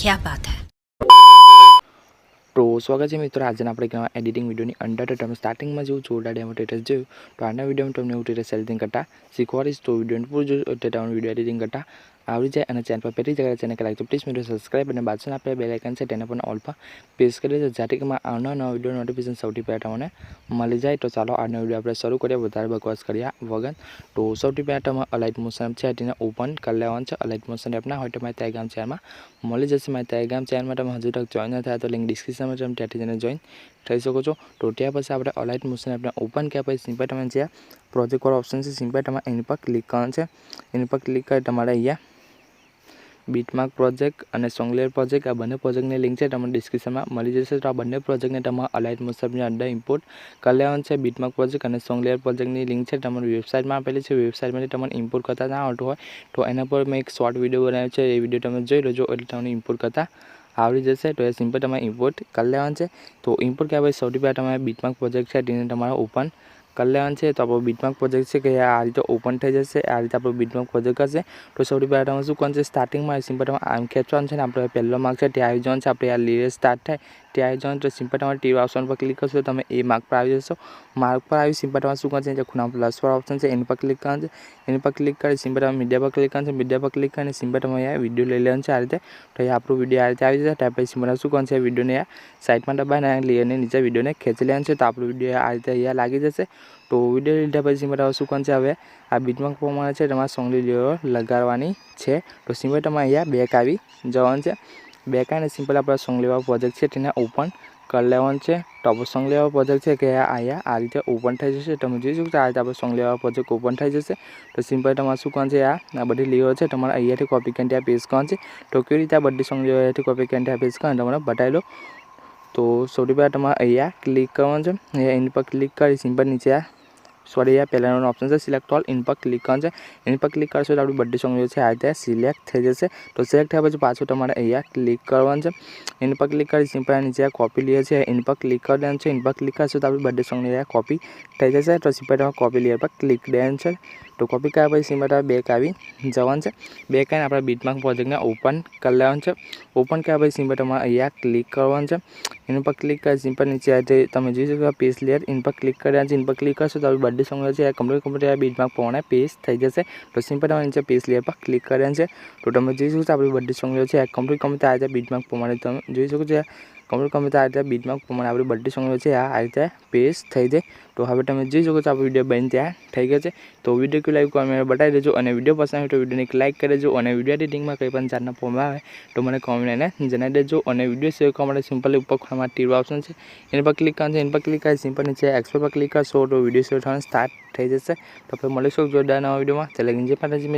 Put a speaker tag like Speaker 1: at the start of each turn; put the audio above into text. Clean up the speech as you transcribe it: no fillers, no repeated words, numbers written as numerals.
Speaker 1: क्या बात है।
Speaker 2: तो स्वागत है मित्रों आज आप एडिटिंग वीडियो अंडर तो स्टार्टिंग में जो छोटा डेमो टेटस जो तो आना वीडियो में तुमने टेटस एडिटिंग करता सीखवाड़ीश तो वीडियो पूरा जो वीडियो एडिटिंग करता आवड़ी जाए और चैनल पर पहली जगह चैनल के लाइक तो प्लीज मेरे सब्सक्राइब और बाजू आप बेल आइकन से तेना पर ऑल पर प्रेस कर दो जाते कि मैं आना नवा वीडियो नोटिफिकेशन सौथी पहला तमने मळी जाए। तो चलो आनो वीडियो આપણે શરૂ કરીએ વધારે બકવાસ કર્યા વગર। તો સૌથી પહેલાં તમે અલાઇટ મોશન છે તેને ઓપન કરી લેવાનું છે। અલાઇટ મોશન એપ ના હોય તો મારી ટેલિગ્રામ ચેનલમાં મળી જશે। મારી ટેલિગ્રામ ચેનલમાં તમે હજુ તક જોઈન ન થયા તો લિંક ડિસ્ક્રિપ્શનમાં તમે ત્યાંથી જઈને જોઈન થઈ શકો છો। તો ત્યાં પછી આપણે અલાઇટ મોશન એપને ઓપન કર્યા પછી સિમ્પલ તમે જે પ્રોજેક્ટ વાળો ઓપ્શન છે સિમ્પલ તમારે એની પર ક્લિક કરવાનું છે। એની પર ક્લિક કરી તમારે અહીંયા બીટમાર્ક પ્રોજેક્ટ અને સોંગલેર પ્રોજેક્ટ આ બંને પ્રોજેક્ટની લિંક છે તમને ડિસ્ક્રિપ્શનમાં મળી જશે। તો આ બંને પ્રોજેક્ટને તમારે અલાઇટ મોશનની અંદર ઇમ્પોર્ટ કરી લેવાનું છે। બીટમાર્ક પ્રોજેક્ટ અને સોંગલેર પ્રોજેક્ટની લિંક છે તમારી વેબસાઇટમાં આપેલી છે। વેબસાઇટમાંથી તમને ઇમ્પોર્ટ કરતા ના આવડતું હોય તો એના પર મેં એક શોર્ટ વિડીયો બનાવ્યો છે એ વિડીયો તમે જોઈ લેજો એટલે તમને ઇમ્પોર્ટ કરતા आवड़ी जैसे। तो ये सिंपल तमारे इम्पोर्ट कर लेवान छे। तो इम्पोर्ट क्या भाई सौथी पहला तमारे बीटमार्क प्रोजेक्ट है तेने तमारे ओपन कर लेवान छे। तो आपणो बीटमार्क प्रोजेक्ट है कि आ रीते ओपन थई जशे। आ रीते आपणो बीटमार्क प्रोजेक्ट हशे। तो सौथी पहला तमारे शुं करवानुं छे स्टार्टिंग में सिंपल तमारे आम खेंचवानुं छे। आपणे पहलो मार्क है त्यां आवी जवानुं छे। आपणे आ लेयर स्टार्ट थाय त्यां आवी जवानुं। तो सिंपल तमारे टीक ऑप्शन पर क्लिक करशो तो तमे ए मार्क पर आवी जशो। मार्क पर आवी सिंपल तमारे शुं करवानुं छे खूणा प्लस वाळो ऑप्शन छे एनी पर क्लिक करवानुं छे। एनी पर क्लिक करी सिंपल तमारे मीडिया पर क्लिक करवानुं छे। मीडिया पर क्लिक करीने सिंपल तमारे अहींया विडियो लई लेवानुं छे आ रीते। तो अहींया आपणो विडियो आ रीते आवी जशे। त्यार पछी सिंपल शुं करवानुं छे विडियो ने साइड में दबाने लेयरने नीचे विडियो ने खेंची लेवानुं छे। तो आपणो विडियो आ रीते अहींया लागी जशे। तो विडियो लीधा पछी सिंपल शुं करवानुं छे हवे आ बीटमार्क प्रमाणे छे तमारे सोंगली लेयर लगाडवानी छे। तो सिंपल तमारे अहींया बेक आवी जवानुं छे। बेक आवीने सिंपल आपणो सोंगली वाळो प्रोजेक्ट छे तेने ओपन कर लेवानुं छे। तो आपणो सोंगली वाळो प्रोजेक्ट है कि अहींया आ रीते ओपन थई जशे। तमे जोई शको छो आ रीते आपणो सोंगली वाळो प्रोजेक्ट ओपन थई जशे। तो सिंपल तमारे शुं करवानुं छे आ बधी लेयर छे तमारे अहींयाथी कॉपी करीने त्यां पेस्ट करवानुं छे। तो केवी रीते आ बधी सोंगली अहींयाथी कॉपी करीने त्यां पेस्ट करवानुं तमने बतावी दઉં। तो सौथी पहला तमारे अहींया क्लिक करवानुं छे। अहींया एनी पर क्लिक करी सिंपल नीचे आ सॉरी अहींया पहेलानो ऑप्शन है सिलेक्ट ऑल इन पर क्लिक करवानुं छे। एनी पर क्लिक करशो तो आपणी बधी सोंगलीओ छे आ रीते सिलेक्ट थई जशे। तो सिलेक्ट थया पछी पाछुं तमारे अहींया क्लिक करवानुं छे। एनी पर क्लिक करी सिंपल नीचे कॉपी लेयर छे एनी पर क्लिक कर देवानुं छे। एनी पर क्लिक करशो तो आपणी बधी सोंगली अहींया कॉपी थई जशे। तो सिंपल तमारे कॉपी लेयर पर क्लिक देवानुं छे। तो कॉपी कर्या पछी सिंपल तमारे बेक आवी जवानुं छे। बेक आवीने आपणे बीटमार्क प्रोजेक्टने ओपन कर लेवानुं छे। ओपन कर्या पछी सिंपल तमारे अहींया क्लिक करवानुं छे। एनी पर क्लिक करी सिंपल नीचे आ रीते तमे जोई शको पेस्ट लेयर इन पर क्लिक कर देवानुं छे। इन पर क्लिक करशो तो आपणी बधी सोंगलीओ छे कम्प्लीट बीटमार्क प्रमाणे पेस्ट थई जशे। तो सिंपल तमारे नीचे पेस्ट लेयर पर क्लिक कर देवानुं छे। तो तमे जोई शको छो आपणी बधी सोंगलीओ छे कम्प्लीट आ रीते बीटमार्क प्रमाणे तमे जोई शको छो कम्प्लीट आ रीते बीटमार्क प्रमाणे आपणी बधी सोंगलीओ छे आ रीते पेस्ट थई जाय। तो हवे तमे जोई शको छो आपणो विडियो बनी तैयार थई गयो छे। तो विडियो केवो लाग्यो कमेंट बतावी देजो और विडियो पसंद आवे तो विडियो ने एक लाइक कर देजो और विडियो एडिटिंग में कोई पण जातना प्रॉब्लम आवे तो मने कमेंट में जणावी देजो। और विडियो शेयर करवा माटे सिंपल ऊपर खूणामां तीर ऑप्शन छे एनी पर क्लिक करवानुं छे। एनी पर क्लिक करी सिंपल नीचे एक्सपोर्ट पर क्लिक करशो तो विडियो शेयर थवानुं स्टार्ट थई जशे। तो आपणे मळीशुं जोरदार नवा विडियोमां। त्यां लगीन जय माताजी।